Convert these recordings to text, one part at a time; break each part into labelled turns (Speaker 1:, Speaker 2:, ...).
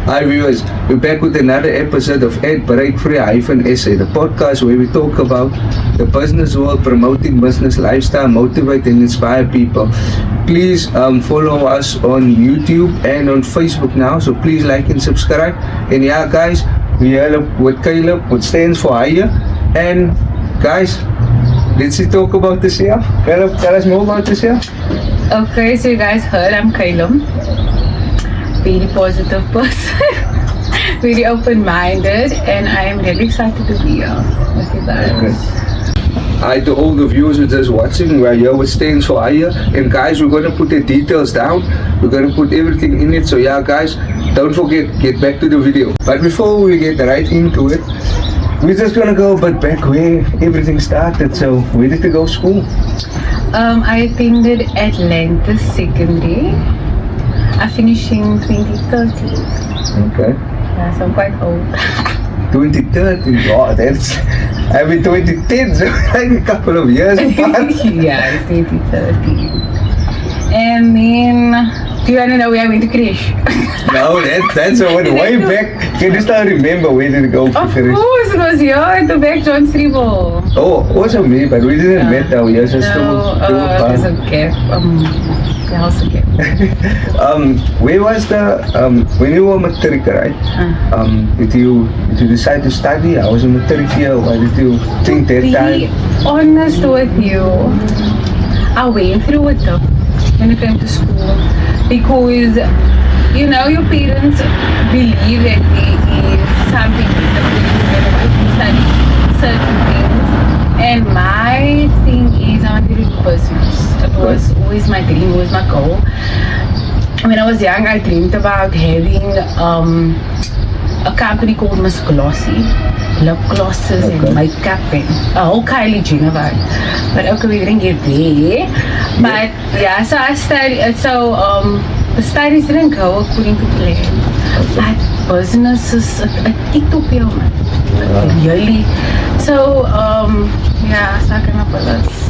Speaker 1: Hi viewers, we're back with another episode of Breakfree-SA, the podcast where we talk about the business world, promoting business lifestyle, motivate and inspire people. Please follow us on YouTube and on Facebook now, so please like and subscribe. And yeah guys, we are with Kaylim, which stands for Hire. And guys, let's talk about this year. Kaylim, tell us more about this year.
Speaker 2: Okay, so you guys heard I'm Kaylim. Very positive person, very open-minded, and I am really excited to be here with you guys.
Speaker 1: Okay. Hi to all the viewers who are just watching. We're here with Stands for Hire, and guys, we're gonna put the details down. We're gonna put everything in it. So yeah, guys, don't forget, get back to the video. But before we get right into it, we're just gonna go a bit back where everything started. So where did you go to school?
Speaker 2: I attended Atlanta Secondary. I finished in 2013.
Speaker 1: Okay.
Speaker 2: Yeah, so I'm quite old.
Speaker 1: 2013. Oh, that's. I mean 2010, so like a couple of years apart.
Speaker 2: Yeah, 2013. And then, do you want to know where I went to crash?
Speaker 1: No, that's a one way back. Can you still remember where did you go to
Speaker 2: Of
Speaker 1: crash?
Speaker 2: course, it was here at the back John Streeble.
Speaker 1: Oh, also me, but we didn't meet our years.
Speaker 2: No, there's a gap. The house again.
Speaker 1: Where was the when you were matric, right? Did you decide to study? I was a matric year. Why did you think that time?
Speaker 2: To be honest with you, I went through it though when it came to school, because you know your parents believe that there is something that you study certain things, and my thing is I wanted to do business. It was always my dream, always my goal. When I was young, I dreamed about having a company called Miss Glossy, lip glosses and makeup and a whole Kylie Jenner vibe. But okay, we didn't get there. But yeah, so I studied. So the studies didn't go according to plan. But business is a utopia, man. Really. So yeah, so I came up with this.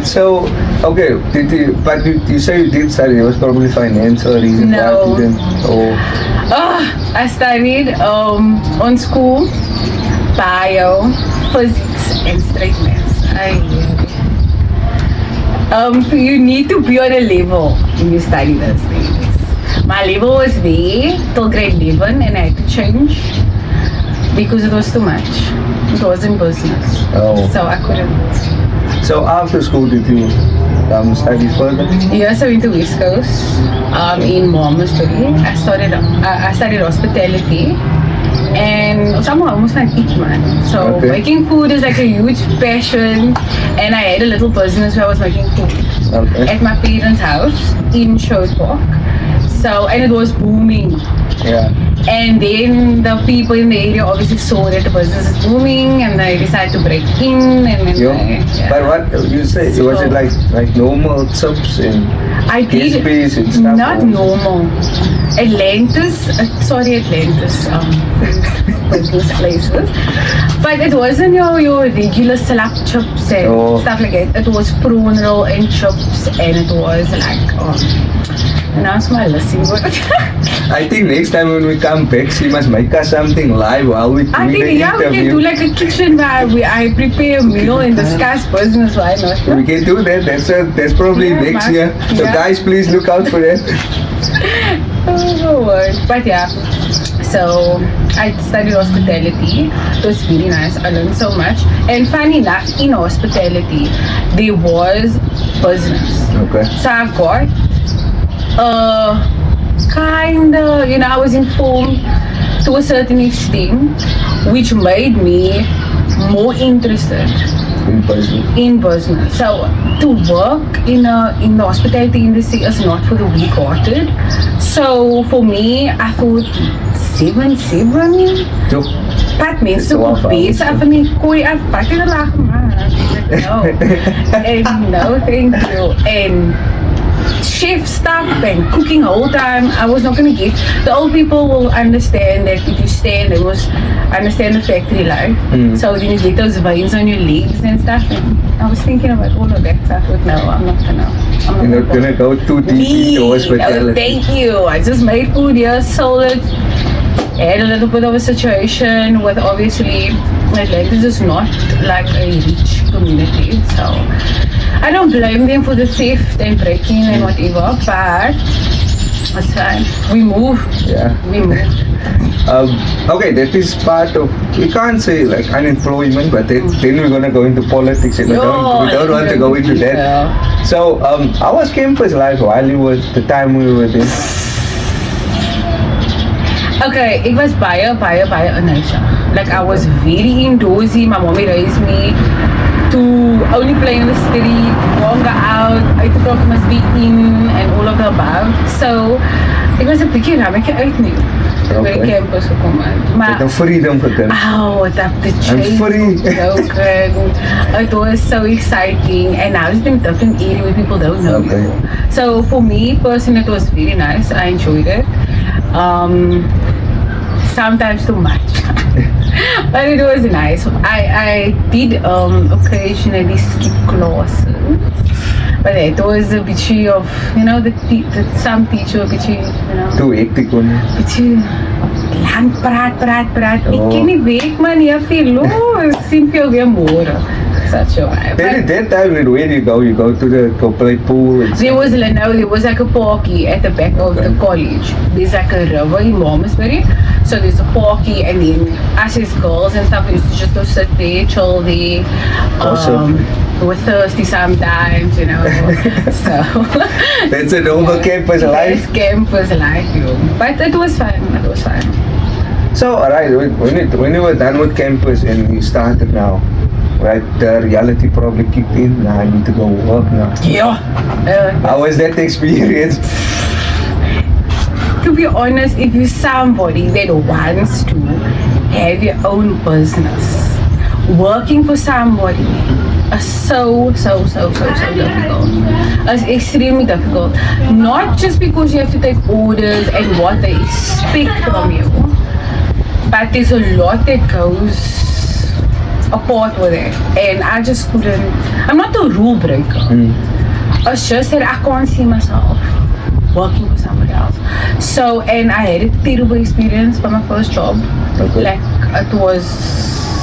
Speaker 1: So okay, but you say you did study. It was probably financial reason why you didn't.
Speaker 2: I studied on school bio, physics, and straight maths. You need to be on a level when you study those things. My level was there till grade 11, and I had to change because it was too much. It wasn't business. So I couldn't.
Speaker 1: So after school, did you study further?
Speaker 2: Yes, I went to West Coast in Malmesbury. I studied hospitality, and somehow I almost went eat, man. So making food is like a huge passion, and I had a little business where I was making food at my parents' house in Sherwood Park. So, and it was booming.
Speaker 1: Yeah.
Speaker 2: And then the people in the area obviously saw that the business is booming, and they decided to break in. And then
Speaker 1: But what you say? So, was it like normal subs and space and stuff?
Speaker 2: Not normal. Atlantis, business places. But it wasn't your regular slap chips and stuff like that. It was prawn roll and chips, and it was like and now it's my listing.
Speaker 1: I think next time when we come back, she must make us something live while we do the interview.
Speaker 2: We can do like a kitchen where I prepare a meal and discuss business. Why not?
Speaker 1: We can do that. That's probably next year. So guys, please look out for that.
Speaker 2: Oh word. But yeah, so I studied hospitality. It was really nice. I learned so much. And funny enough, in hospitality, there was business.
Speaker 1: Okay.
Speaker 2: So I got kinda, I was informed to a certain extent, which made me more interested in business. So to work in the hospitality industry is not for the weak-hearted. So for me, I thought 7. But mense op bezig van die kooi af, wat het hulle gemaakt? No, thank you. And chef stuff and cooking whole time, I was not going to give. The old people will understand that if you stand, they must understand the factory life. So then you get those veins on your legs and stuff. And I was thinking about all of that stuff, but no, I'm not going to.
Speaker 1: You're not gonna go too deep into
Speaker 2: Oh,
Speaker 1: hospitality.
Speaker 2: thank you. I just made food here, sold it. Had a little bit of a situation with obviously Atlanta is just not like a rich community, so I don't blame them for the theft and breaking and whatever, but it's fine. We move.
Speaker 1: Yeah.
Speaker 2: We move.
Speaker 1: Okay, that is part of, we can't say like unemployment, but then we're gonna go into politics and we don't want to go into that.
Speaker 2: Yeah.
Speaker 1: So, how was campus life while you were, the time we were there?
Speaker 2: Okay, it was baie initial. Like I was very indoorsy. My mommy raised me to only play in the street, won't go out, 8 o'clock must be in, and all of the above. So it was 'n bietjie rammetjie uit nie. Toe by die campus gekom het.
Speaker 1: Met
Speaker 2: Maar
Speaker 1: een freedom gekend.
Speaker 2: oh, that the change
Speaker 1: free.
Speaker 2: was so good. It was so exciting, and now it's in a different area where people don't know
Speaker 1: Okay.
Speaker 2: you. So for me personally, it was very nice. I enjoyed it. Sometimes too much. But it was nice. I did occasionally skip classes. But it was a bit of, you know, the some teacher a bit, you know,
Speaker 1: Too hectic on you.
Speaker 2: beetje lang praat. Ik ken die week man, jy veel los, sien veel weer môre. Such a vibe.
Speaker 1: Then at that time, where do you go? You go to go play pool and
Speaker 2: There was like a parky at the back of the college. There's like a river in Malmesbury. So there's a parky, and then us as girls and stuff, we used to just go sit there, chill there.
Speaker 1: Awesome.
Speaker 2: We were thirsty sometimes, you know. So
Speaker 1: That's a normal campus life.
Speaker 2: Yes, campus life, yo. But it was fun.
Speaker 1: So, alright, when you were done with campus and you started now, right, the reality probably kicked in. Now I need to go work now.
Speaker 2: Yeah.
Speaker 1: How was that experience?
Speaker 2: To be honest, if you're somebody that wants to have your own business, working for somebody is so difficult. It's extremely difficult. Not just because you have to take orders and what they expect from you, but there's a lot that goes apart with it. And I just couldn't, I'm not a rule breaker. It's just that I can't see myself working for somebody else. So, and I had a terrible experience for my first job.
Speaker 1: Okay.
Speaker 2: Like, it was,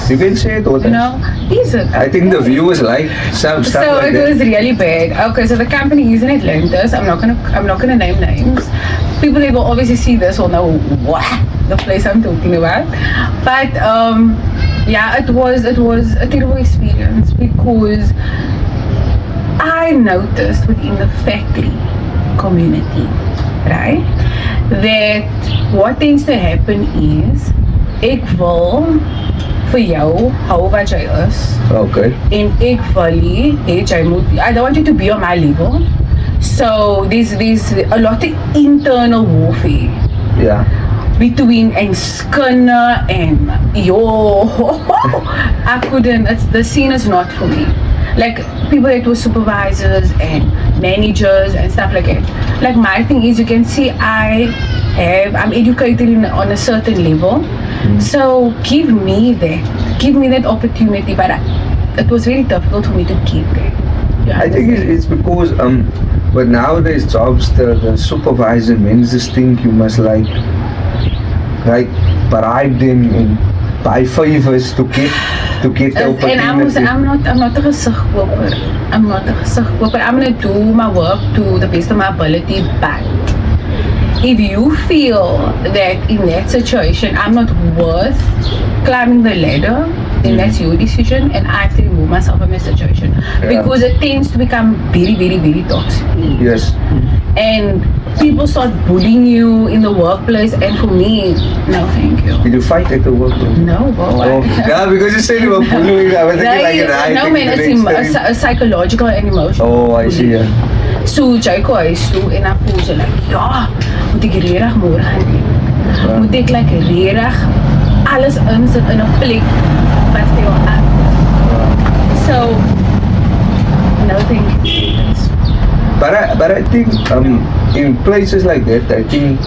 Speaker 1: You can say it, or
Speaker 2: you know, is it?
Speaker 1: I think the viewers like some stuff
Speaker 2: So
Speaker 1: like
Speaker 2: it
Speaker 1: that.
Speaker 2: was really bad. Okay, so the company is in Atlanta. So I'm not gonna name names. People that will obviously see this will know what the place I'm talking about. But yeah, it was a terrible experience because I noticed within the factory community, right, that what tends to happen is ek wil vir jou hou wat jy is.
Speaker 1: Okay.
Speaker 2: En ek wil hê jy moet, I don't want you to be on my level. So there's a lot of internal warfare
Speaker 1: Yeah.
Speaker 2: between and skinner and I couldn't, the scene is not for me. Like people that were supervisors and managers and stuff like that. Like my thing is, you can see I'm educated on a certain level. So give me that opportunity, but it was very difficult for me to keep it.
Speaker 1: I think it's because but nowadays jobs the supervisor managers think you must like bribe them and buy favors to get the opportunity.
Speaker 2: And I'm not a gesigkoper. I'm gonna do my work to the best of my ability, but if you feel that in that situation I'm not worth climbing the ladder, then that's your decision, and I have to remove myself from that situation. Because it tends to become very, very, very toxic.
Speaker 1: Yes.
Speaker 2: And people start bullying you in the workplace, and for me, no thank you.
Speaker 1: Did you fight at the workplace?
Speaker 2: No, bro.
Speaker 1: Oh, yeah, because you said you were bullying. I was thinking like an eye.
Speaker 2: No man, it's a psychological and emotional.
Speaker 1: Oh, I see. Yeah.
Speaker 2: So jy kom huis toe en dan voel jy like, ja, moet ek regtig môre gaan doen. Moet ek like regtig alles insit in 'n plek wat vir jou aan. So no thank you.
Speaker 1: But I think in places like that, I think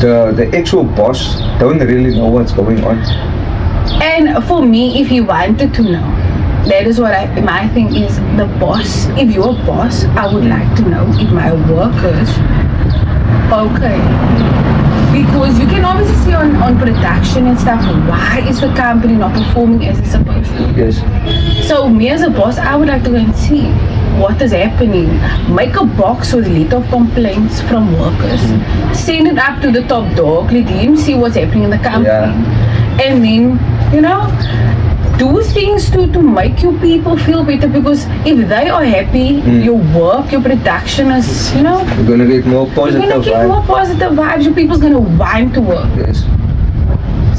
Speaker 1: the actual boss don't really know what's going on.
Speaker 2: And for me, if you wanted to know, that is what my thing is. The boss, if you're a boss, I would like to know if my workers okay. Because you can obviously see on production and stuff, why is the company not performing as it's supposed to?
Speaker 1: Yes.
Speaker 2: So me as a boss, I would like to go and see what is happening. Make a box with a list of complaints from workers. Send it up to the top dog, let him see what's happening in the company.
Speaker 1: Yeah.
Speaker 2: And then, do things to make your people feel better, because if they are happy, your work, your production is,
Speaker 1: You're gonna get more positive
Speaker 2: you're gonna get more positive vibes, your people's gonna want to work.
Speaker 1: Yes.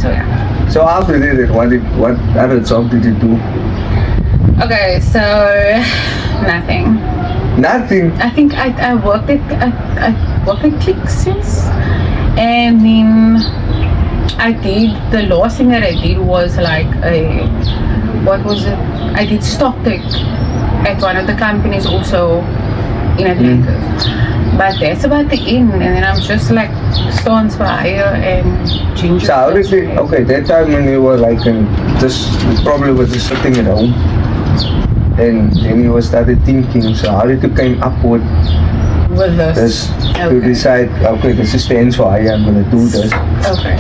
Speaker 2: So yeah.
Speaker 1: So after that, what other job did you do?
Speaker 2: Okay, so nothing.
Speaker 1: Nothing.
Speaker 2: I think I worked at Clixes, and then I did, the last thing that I did was like I did stock take at one of the companies also in Atlanta. But that's about the end, and then I'm just like Stones for Hire and Ginger.
Speaker 1: So how did you, okay, that time when you were like probably was just sitting at home, and then you started thinking, so how did you come up with
Speaker 2: this?
Speaker 1: To decide, okay, this is stands for Hire, I'm gonna do this.
Speaker 2: Okay.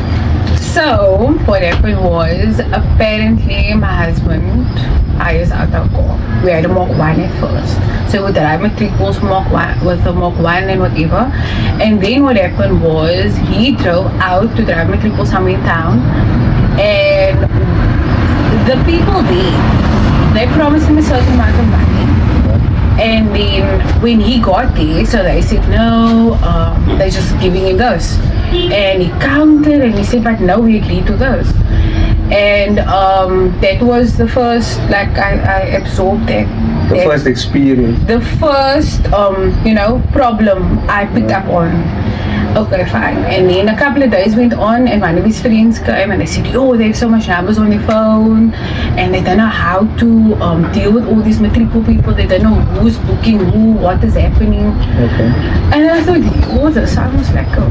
Speaker 2: So what happened was, apparently my husband hires out our car. We had a Mach 1 at first. So we would drive with 3 pulls with the Mach 1 and whatever. And then what happened was, he drove out to drive with 3 pulls somewhere in town. And the people there, they promised him a certain amount of money. And then when he got there, so they said no, they're just giving him this. And he counted and he said, but no, we agreed to this. And that was the first, like I absorbed that.
Speaker 1: The first experience.
Speaker 2: The first, problem I picked up on. Okay, fine. And then a couple of days went on, and one of his friends came and they said, they have so much numbers on their phone, and they don't know how to deal with all these matricle people. They don't know who's booking who, what is happening.
Speaker 1: Okay.
Speaker 2: And I thought, this sounds like a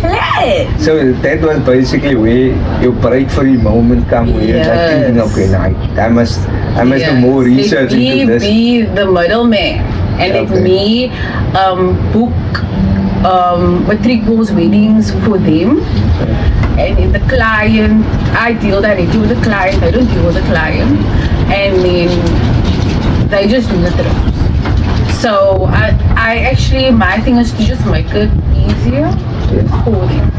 Speaker 2: plan.
Speaker 1: So that was basically where your breakfree moment come, where you're like thinking, okay, now I must do more research into this.
Speaker 2: Be the middleman and let me book matricles weddings for them. And in the client, I deal directly with the client, I don't deal with the client, and then they just do the trips. So I actually, my thing is to just make it easier for them.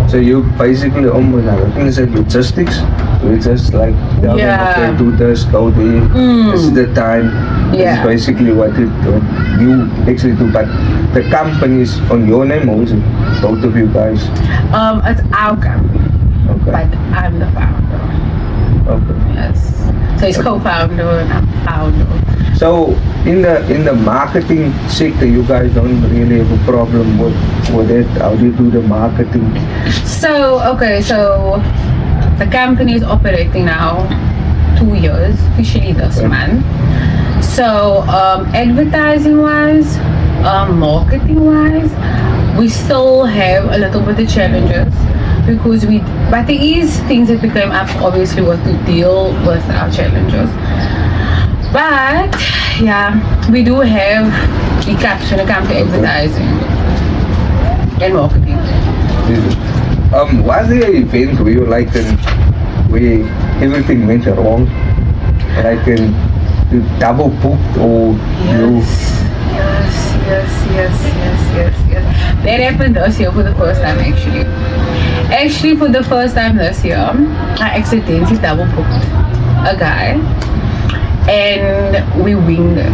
Speaker 1: So you basically almost like, I think it's like logistics. We just like tell them, okay, do this, go there. This is the time. This is basically what you actually do. But the company's on your name, or is it both of you guys?
Speaker 2: It's our company, but I'm the founder.
Speaker 1: Okay.
Speaker 2: Yes. So he's co-founder and I'm founder.
Speaker 1: So in the marketing sector, you guys don't really have a problem with it. How do you do the marketing?
Speaker 2: So the company is operating now 2 years, officially this month. So advertising wise, marketing wise, we still have a little bit of challenges, because but there is things that became up obviously was to deal with our challenges. But yeah, we do have hiccups when it comes to advertising and marketing.
Speaker 1: Was there an event where you where everything went wrong? Like you double booked or
Speaker 2: Yes. That happened this year for the first time actually. Actually, for the first time this year, I accidentally double booked a guy, and we winged it.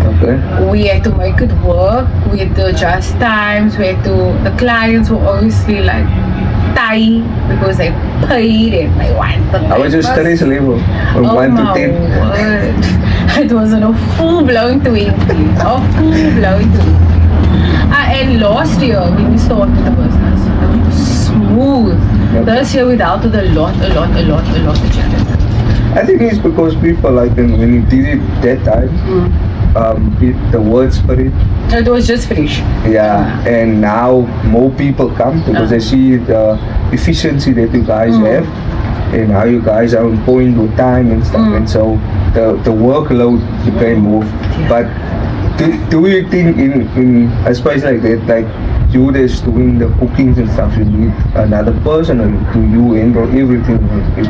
Speaker 1: Okay.
Speaker 2: We had to make it work. We had to adjust times. The clients were obviously like tight because they paid and they wanted.
Speaker 1: How was your stress level from 1 to 10?
Speaker 2: Word. It was a full-blown 20. And last year when we started the business, it was smooth.
Speaker 1: Okay.
Speaker 2: This year we dealt with a lot of challenges.
Speaker 1: I think it's because people when you did it that time, the word spirit.
Speaker 2: It was just fresh.
Speaker 1: Yeah, and now more people come because they see the efficiency that you guys have and how you guys are on point with time and stuff. And so the workload became more. But do you think in a space like that, like you that's doing the cookings and stuff, you need another person, or do you handle everything?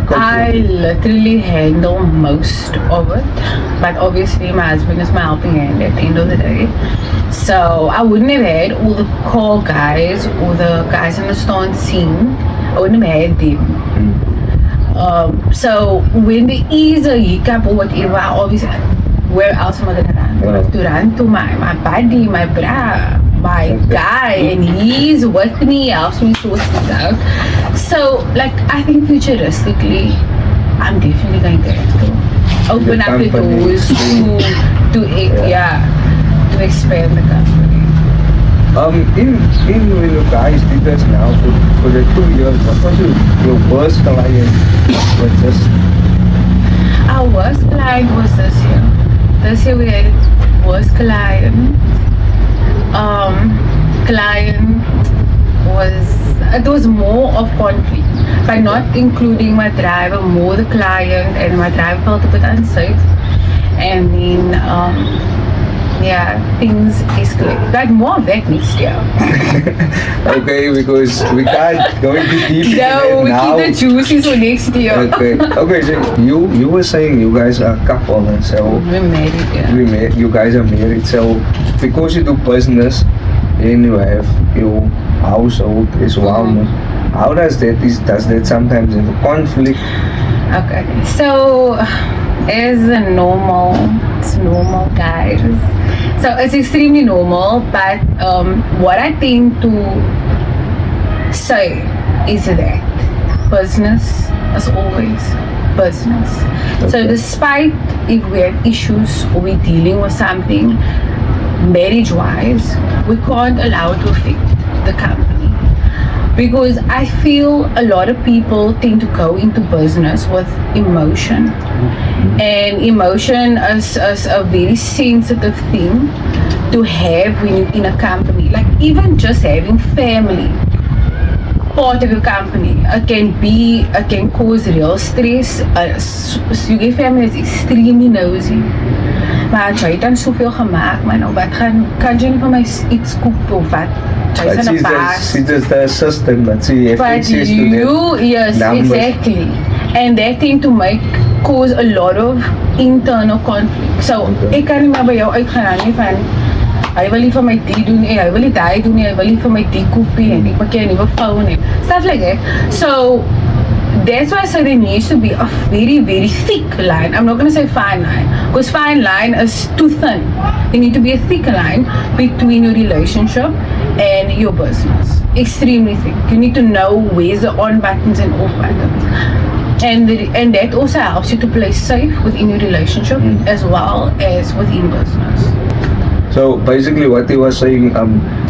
Speaker 2: I literally handle most of it, but obviously my husband is my helping hand at the end of the day. So I wouldn't have had all the core guys or the guys in the stand scene. I wouldn't have had them. So when there is a hiccup or whatever, I obviously, where else am I gonna run? I have to run to my buddy, my bra, my guy, and he's with me, helps me sort things out. So, like, I think futuristically, I'm definitely going to have to open up the doors to expand the company.
Speaker 1: In when you guys did this now for the 2 years, what was your worst client? Was just
Speaker 2: Our worst client was this year. This year we had worst client. Client was more of conflict, but not including my driver, more the client, and my driver felt a bit unsafe, and then things escalate. But more of that next year.
Speaker 1: Okay, because we can't go into deep
Speaker 2: No, we
Speaker 1: now.
Speaker 2: keep the juicy for next year.
Speaker 1: Okay. So you were saying you guys are a couple, and so
Speaker 2: We're married,
Speaker 1: you guys are married. So because you do business, and you have your household as well. How does that sometimes in the conflict?
Speaker 2: Okay, so as it's normal, guys. So it's extremely normal, but what I tend to say is that business is always business. So
Speaker 1: Okay.
Speaker 2: despite if we have issues or we're dealing with something marriage-wise, we can't allow it to affect the company. Because I feel a lot of people tend to go into business with emotion. And emotion is a very sensitive thing to have when you're in a company. Like even just having family part of your company, it can cause real stress. You get family is extremely nosy. Maar jy het dan soveel gemaak, maar nou wat kan jy nie vir my iets koop of wat? Jy's in 'n baas.
Speaker 1: She's just the system that she have
Speaker 2: But
Speaker 1: access to
Speaker 2: yes,
Speaker 1: numbers.
Speaker 2: exactly. And that thing to cause a lot of internal conflict. So, ek kan nie maar by jou uitgaan nie van hy wil nie vir my die doen nie, hy wil nie die doen nie, hy wil nie vir my die koop nie, en ek maak jy 'n nuwe phone nie. Stuff like that. So, that's why I say there needs to be a very, very thick line. I'm not going to say fine line, because fine line is too thin. There need to be a thick line between your relationship and your business. Extremely thick. You need to know where's the on buttons and off buttons. And that also helps you to play safe within your relationship as well as within business.
Speaker 1: So basically what he was saying,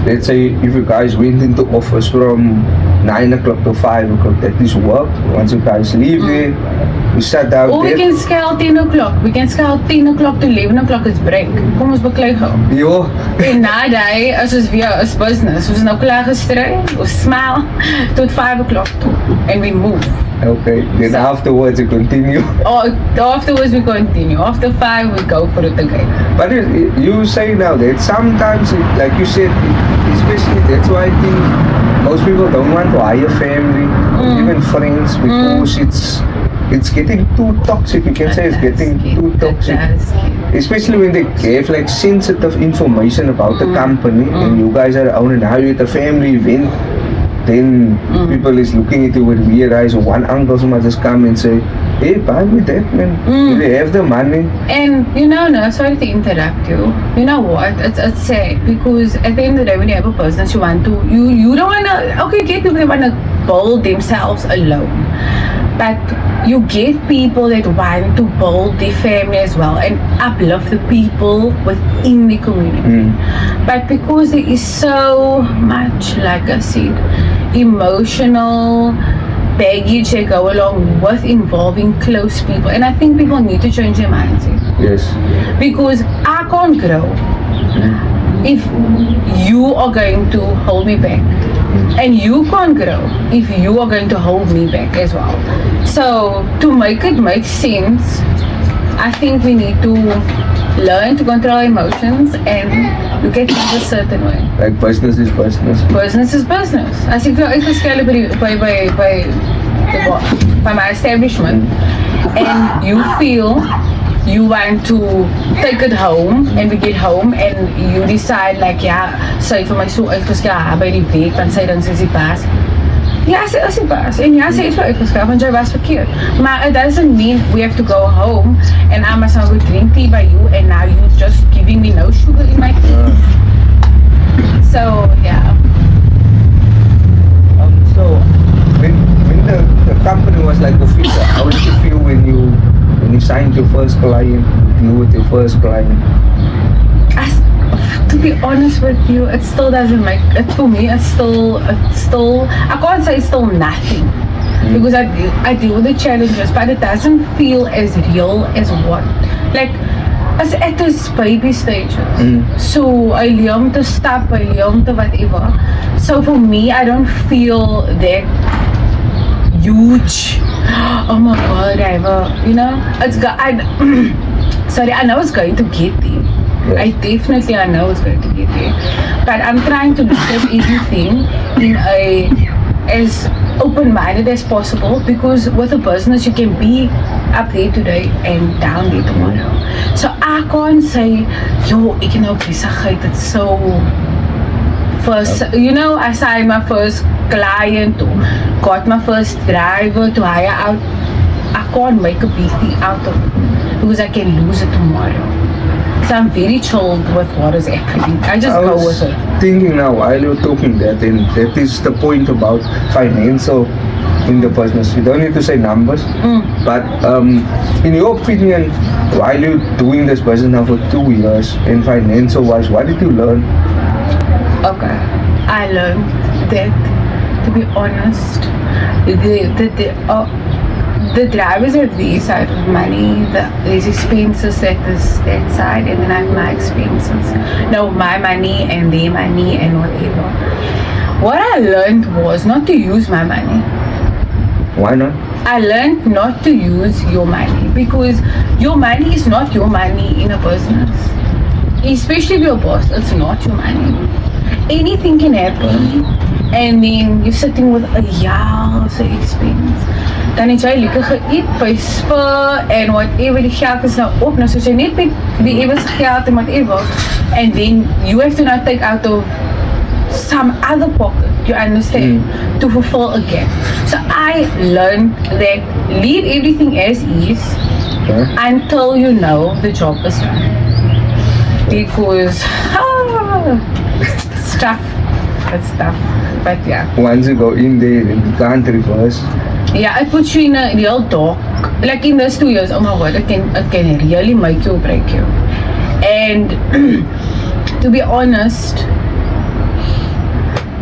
Speaker 1: let's say if you guys went into office from 9 o'clock to 5 o'clock, that is work. Once you guys leave there, you shut down
Speaker 2: Or we
Speaker 1: there.
Speaker 2: can scale 10 o'clock. We can scale 10 o'clock to 11 o'clock is break. Kom ons beklei gou.
Speaker 1: Jo,
Speaker 2: En na die is ons weer is business. Ons is nou klaar gestry, ons smile tot 5 o'clock toe. And we move.
Speaker 1: okay. Then
Speaker 2: So-
Speaker 1: afterwards you continue.
Speaker 2: Or afterwards we continue. After 5 we go for it again.
Speaker 1: But you say now that sometimes, like you said, especially that's why I think most people don't want to hire family, even friends, because it's getting too toxic. You can say it's getting too toxic. Especially when they have like sensitive information about the company and you guys are the owner, now you're at a family event, then people is looking at you with weird eyes, or one uncle might just come and say, hey, buy me that, man. They have the money.
Speaker 2: And no, sorry to interrupt you. You know what? It's sad because at the end of the day when you have a business you want to you don't wanna get people that wanna build themselves alone. But you get people that want to build their family as well and uplift the people within the community. But because there is so much, like I said, emotional baggage that go along with involving close people, and I think people need to change their mindset.
Speaker 1: Yes.
Speaker 2: Because I can't grow if you are going to hold me back, and you can't grow if you are going to hold me back as well. So to make it make sense, I think we need to learn to control emotions and look at things a certain way.
Speaker 1: Like business is business.
Speaker 2: Business is business. As ek wil uitgeskel by my establishment and you feel you want to take it home and we get home and you decide like sy het vir my so uitgeskel by die week want sy dan sê sy pas. Ja, sy is die baas en ja, sy het vir uitgeskel want jy was verkeerd. Maar it doesn't mean we have to go home and I must now go drink tea by you and now you just giving me no sugar in my tea. So, yeah.
Speaker 1: So, when the company was like official, how did you feel when you signed your first client, you with your first client?
Speaker 2: To be honest with you, it still doesn't make it for me. It's still. I can't say it's still nothing because I deal with the challenges, but it doesn't feel as real as what like. As at this baby stages. So I learn to stop, I learn to whatever. So for me, I don't feel that huge. Oh my God, sorry, I know it's going to get there. I know it's going to get there. But I'm trying to look at everything in as open-minded as possible because with a business you can be up there today and down there tomorrow. So I can't say, ek nou besigheid, it's so first, I signed my first client, got my first driver to hire out. I can't make a big thing out of it because I can lose it tomorrow. So I'm very chilled with what is happening. I just go with it.
Speaker 1: Thinking now while you're talking that, and that is the point about financial in the business. You don't need to say numbers, but in your opinion, while you're doing this business now for 2 years, and financial wise, what did you learn?
Speaker 2: Okay, I learned that, to be honest, the drivers have their side of money, there's expenses that side, and then I have my expenses. No, my money and their money and whatever. What I learned was not to use my money.
Speaker 1: Why not?
Speaker 2: I learned not to use your money because your money is not your money in a business. Especially if you're a boss, it's not your money. Anything can happen and then you're sitting with a expense. Dan het jy lekker geëet by Spur en whatever, die geld is nou op, nou soos jy net met die ewige geld en whatever, and then you have to now take out of some other pocket, you understand, to fulfill a gap. So I learned that leave everything as is until you know the job is done. Because it's tough, but yeah.
Speaker 1: Once you go in there, you can't reverse.
Speaker 2: Yeah, it puts you in a real dark. Like in those 2 years, oh my God, it can really make you or break you. And to be honest,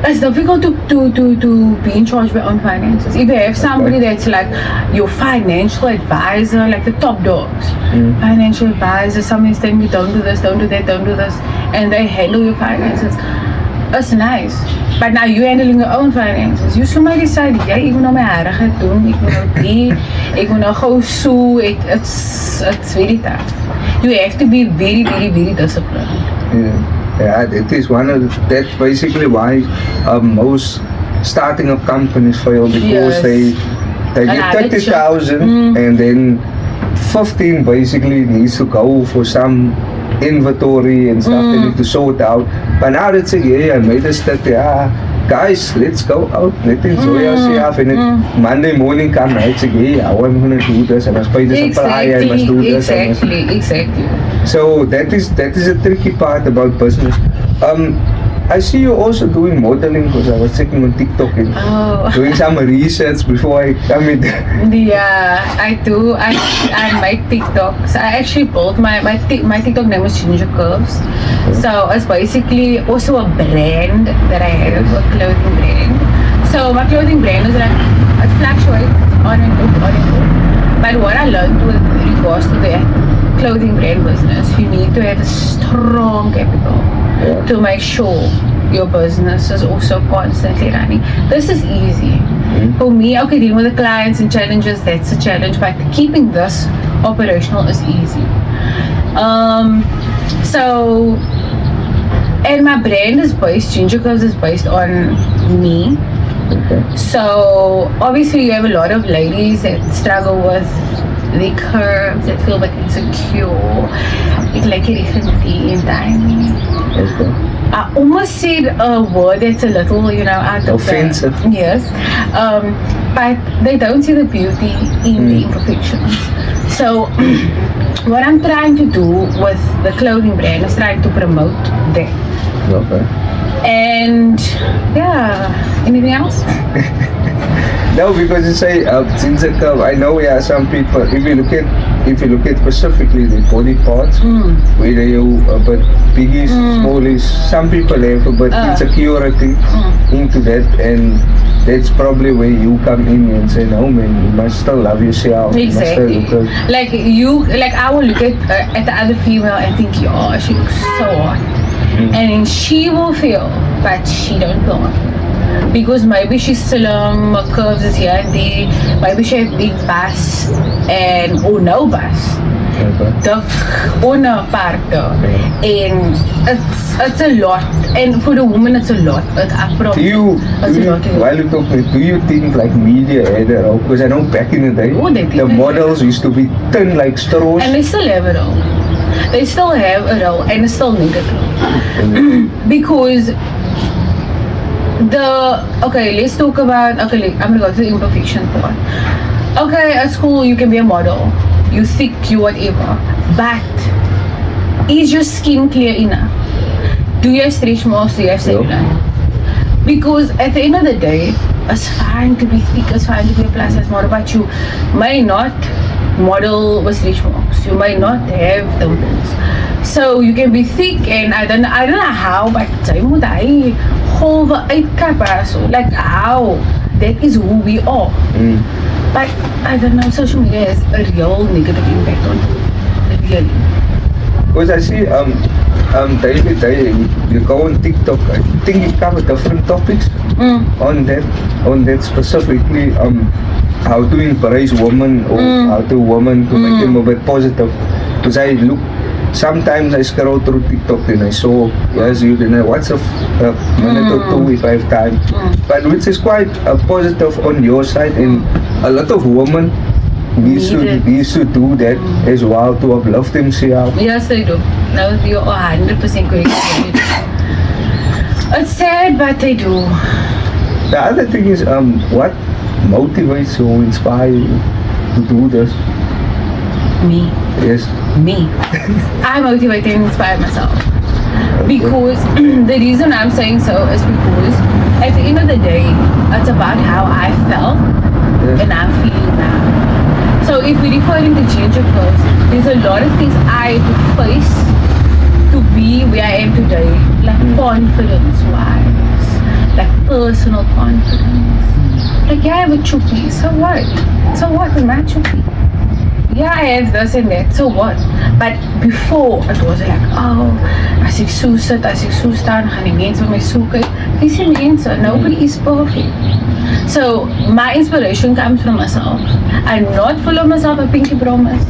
Speaker 2: it's difficult to be in charge of your own finances. If you have somebody that's like your financial advisor, like the top dogs, financial advisor, somebody's telling you don't do this, don't do that, don't do this, and they handle your finances, it's nice. But now you're handling your own finances. You somebody decide, ek moet nou my hare gaan doen, ek moet nou die, ek moet nou gou so, it's very tough. You have to be very, very, very disciplined.
Speaker 1: Yeah, that is that's basically why most starting up companies fail because they get 30,000 and then 15 basically needs to go for some inventory and stuff they need to sort out. But now let's say, I made a step, guys, let's go out, let's enjoy ourselves. And then Monday morning come, I say, I'm going to do this, I must pay the supplier, I must do this.
Speaker 2: Exactly.
Speaker 1: So that is a tricky part about business. I see you also doing modeling because I was checking on TikTok and doing some research before I come in.
Speaker 2: Yeah, I do. I make TikToks. I actually built my TikTok name is Ginger Curves. So it's basically also a brand that I have, a clothing brand. So my clothing brand is like, it fluctuates on and off. But what I learned with regards to the clothing brand business, you need to have a strong capital to make sure your business is also constantly running. This is easy. For me, okay, dealing with the clients and challenges, that's a challenge, but keeping this operational is easy. So, and my brand is based, Ginger Curves is based on me.
Speaker 1: Okay.
Speaker 2: So, obviously, you have a lot of ladies that struggle with the curves, that feel like insecure. It's like in time.
Speaker 1: Okay.
Speaker 2: I almost said a word that's a little, out of
Speaker 1: Offensive.
Speaker 2: Yes. But they don't see the beauty in the imperfections. So what I'm trying to do with the clothing brand is trying to promote that.
Speaker 1: Okay.
Speaker 2: And yeah, anything else?
Speaker 1: No, because you say ginger curve. I know some people. If you look at specifically the body parts, whether you a bit biggies, smallies, some people have a bit insecurity into that, and that's probably where you come in and say, no man, you must still love yourself.
Speaker 2: Exactly.
Speaker 1: You must still
Speaker 2: I will look at the other female and think, oh, she looks so hot, and then she will feel, but she don't feel hot. Because maybe she's slim, her curves is here and there, maybe she has big bust or no bust, dik onderparke, and it's a lot, and for the woman it's a lot.
Speaker 1: Do you think like media had a role? Because I know back in the day, the models used to be thin like straws.
Speaker 2: And they still have a role. They still have a role, and it's still needed. Because let's talk about, I'm gonna go to the imperfection part. Okay, at school you can be a model, you thick, you whatever, but is your skin clear enough? Do you have stretch marks? Do you have cellulite? Because at the end of the day, it's fine to be thick, it's fine to be a plus size model, but you may not model with stretch marks, you may not have dimples. So you can be thick, and I don't know how, but jy moet hy golwe uitkap so, like how, that is who we are. But I don't know, social media has a real negative impact on really.
Speaker 1: Because I see daily you go on TikTok, I think you cover different topics on that specifically, how to embrace women, or how to women to make them a bit positive. Because I look, sometimes I scroll through TikTok and I saw, then I watch a minute or two if I have time. But which is quite positive on your side, and a lot of women needs to do that as well to uplift themselves.
Speaker 2: Yes, they do. No, you're 100% correct. It's sad, but they do.
Speaker 1: The other thing is, what motivates you, inspire you to do this?
Speaker 2: Me.
Speaker 1: Yes.
Speaker 2: Me. I motivate and inspire myself. Because the reason I'm saying so is because at the end of the day, it's about how I felt and I'm feeling now. So if we're referring to ginger curves, there's a lot of things I had to face to be where I am today, like confidence-wise, like personal confidence. Like, yeah, I have a chupi, so what? So what with my chupi? Yeah, I have this and that, so what? But before, it was like, as ek so sit, as ek so staan, gaan die mense my soek. Dis die mense, nobody is perfect. So, my inspiration comes from myself. I'm not full of myself, a pinky promise.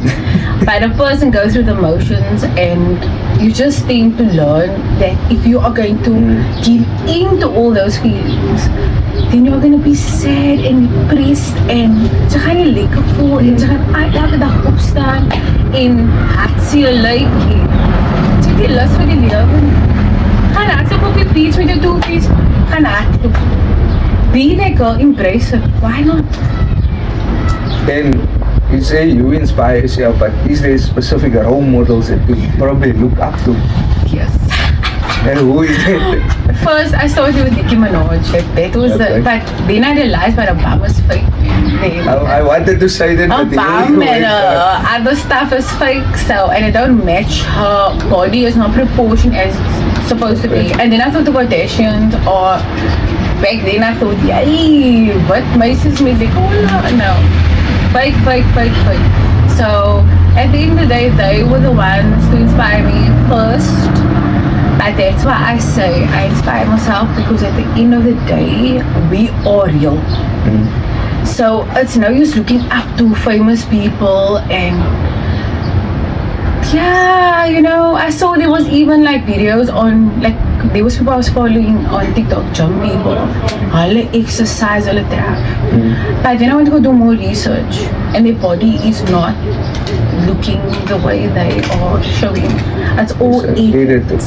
Speaker 2: But a person goes through the motions, and you just need to learn that if you are going to give in to all those feelings, then you're going to be sad and depressed, and jy gaan nie lekker voel, en jy gaan elke dag opstaan en hartseer lyk, en jy het nie lus vir die lewe. Gaan hardloop op die beach met jou toepies, gaan hardloop. Be that girl, embrace it. Why not?
Speaker 1: And you say you inspire yourself, but is there specific role models that you probably look up to?
Speaker 2: Yes.
Speaker 1: And who is it?
Speaker 2: First, I started with Nicki Minaj. That was but then I realized that Obama's fake.
Speaker 1: I wanted to say that.
Speaker 2: Obama and other stuff is fake, so, and it don't match. Her body is not proportioned as it's supposed to be. And then I thought the Kardashians, or back then I thought, yay, what makes me like, no. Fake. So, at the end of the day, they were the ones to inspire me first. But that's why I say I inspire myself, because at the end of the day, we are real. So it's no use looking up to famous people and yeah, you know, I saw there was even like videos on, like, there was people I was following on TikTok, gym people, all exercise, all that. But then I went to go do more research, and their body is not looking the way they are showing. It's all
Speaker 1: Edited.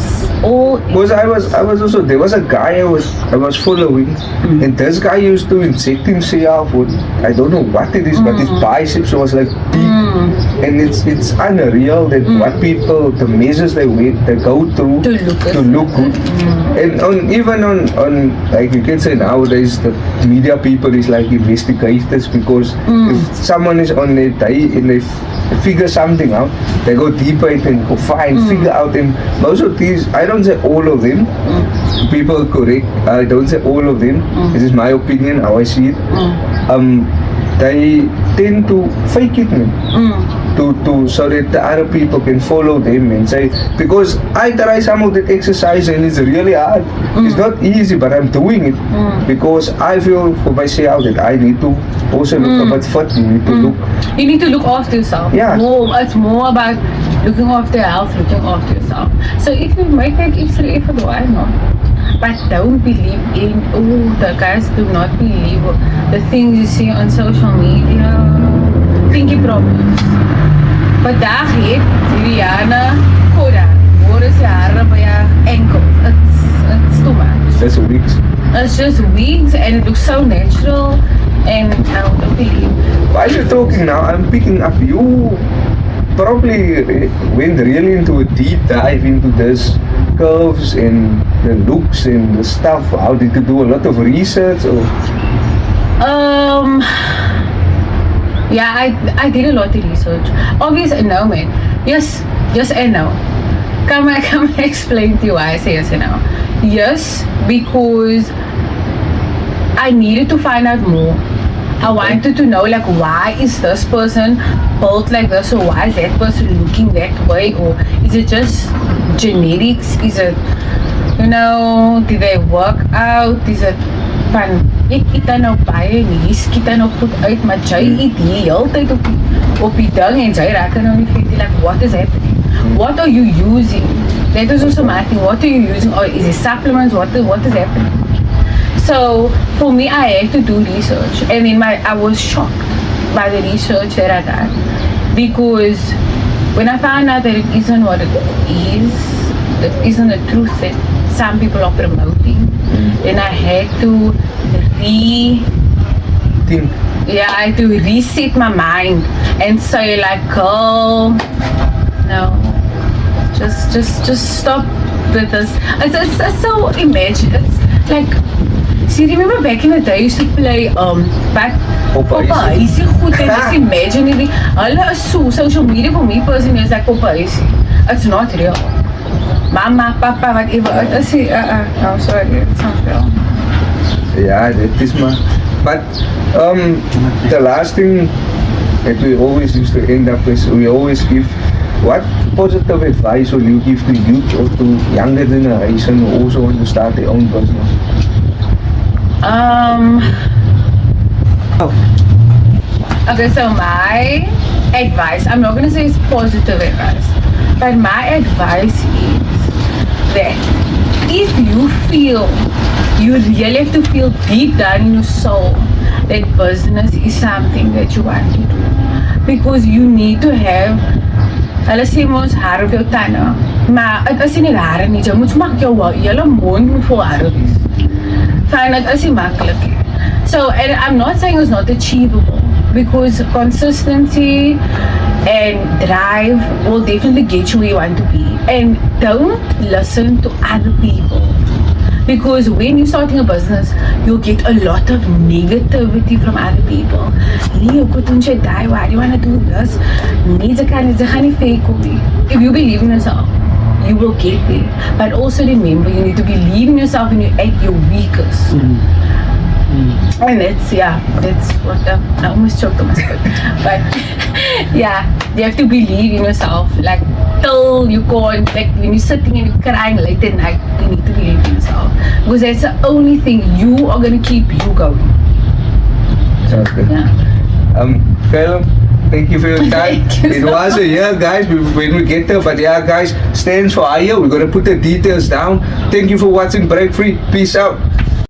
Speaker 2: all
Speaker 1: Because I was also, there was a guy I was following, and this guy used to inject himself with, I don't know what it is, but his biceps was like big, and it's unreal that what people, the measures they go through
Speaker 2: to
Speaker 1: look good. And even on like you can say nowadays, the media people is like investigators, because if someone is on their day and they figure something out, they go deeper and go figure out. And most of these, I don't say all of them, people are correct, I don't say all of them, this is my opinion, how I see it. They tend to fake it, man. To so that the other people can follow them and say, because I try some of the exercise and it's really hard. It's not easy, but I'm doing it because I feel for myself that I need to also look a bit fit.
Speaker 2: You need to look after yourself.
Speaker 1: Yeah.
Speaker 2: It's more about looking after your health, looking after yourself. So if you make that extra effort, why not? But don't believe in, the guys do not believe the things you see on social media. Thinking problems. But daar het Rihanna Koda, waar is die hare by your ankles? It's too much.
Speaker 1: That's weeks.
Speaker 2: It's just wigs and it looks so natural, and I don't believe.
Speaker 1: While you're talking now, I'm picking up you probably went really into a deep dive into this curves and the looks and the stuff. How did you do a lot of research? Or?
Speaker 2: Yeah, I did a lot of research. Obviously, no, man. Yes and no. Come and explain to you why I say yes and no. Yes, because I needed to find out more. I wanted to know, like, why is this person built like this, or why is that person looking that way, or is it just genetics? Is it, you know, did they work out? Is it van, ek eet dan nou baie en hier skiet dan nou goed uit, maar jy eet die hele tyd op die ding en jy raak nou nie vet, like, what is happening? What are you using? That is also my thing. What are you using? Or is it supplements? What is happening? So for me, I had to do research, and then I was shocked by the research that I done, because when I found out that it isn't what it isn't the truth that some people are promoting, then I had to I had to reset my mind and say, like, girl, no, just stop with this. It's so imagine. It's like, see, remember back in the day, I used to play Poppa Easy goed, and just imagine it. Hulle is so social media for me personally is like Poppa Easy. It's not real. Mama, papa, whatever. I say, no, sorry, it's not real.
Speaker 1: Yeah, that is my. But the last thing that we always used to end up is, we always give, what positive advice will you give to youth or to younger generation who also want to start their own business?
Speaker 2: Okay, so my advice, I'm not gonna say it's positive advice, but my advice is that if you feel, you really have to feel deep down in your soul that business is something that you want to do, because you need to have, hulle sê mos hare op jou tande, maar het is nie hare nie, jy moet maak jou hele mond moet vol hare wees. Fine, it is maklik. So, and I'm not saying it's not achievable, because consistency and drive will definitely get you where you want to be. And don't listen to other people, because when you're starting a business, you'll get a lot of negativity from other people. Nee, why do you want to do this? If you believe in yourself, you will get there. But also remember, you need to believe in yourself when you're at your weakest. And that's what I almost choked on my spit. But yeah, you have to believe in yourself. Like till you can't, like when you're sitting and you're crying late at night, you need to believe in yourself. Because that's the only thing you are gonna keep you going.
Speaker 1: Okay.
Speaker 2: Yeah.
Speaker 1: Kaylim, thank you for your time.
Speaker 2: Thank you
Speaker 1: It
Speaker 2: so
Speaker 1: was a year, guys, when we get there. But yeah, guys, stands for Hire. We're gonna put the details down. Thank you for watching Breakfree. Peace out.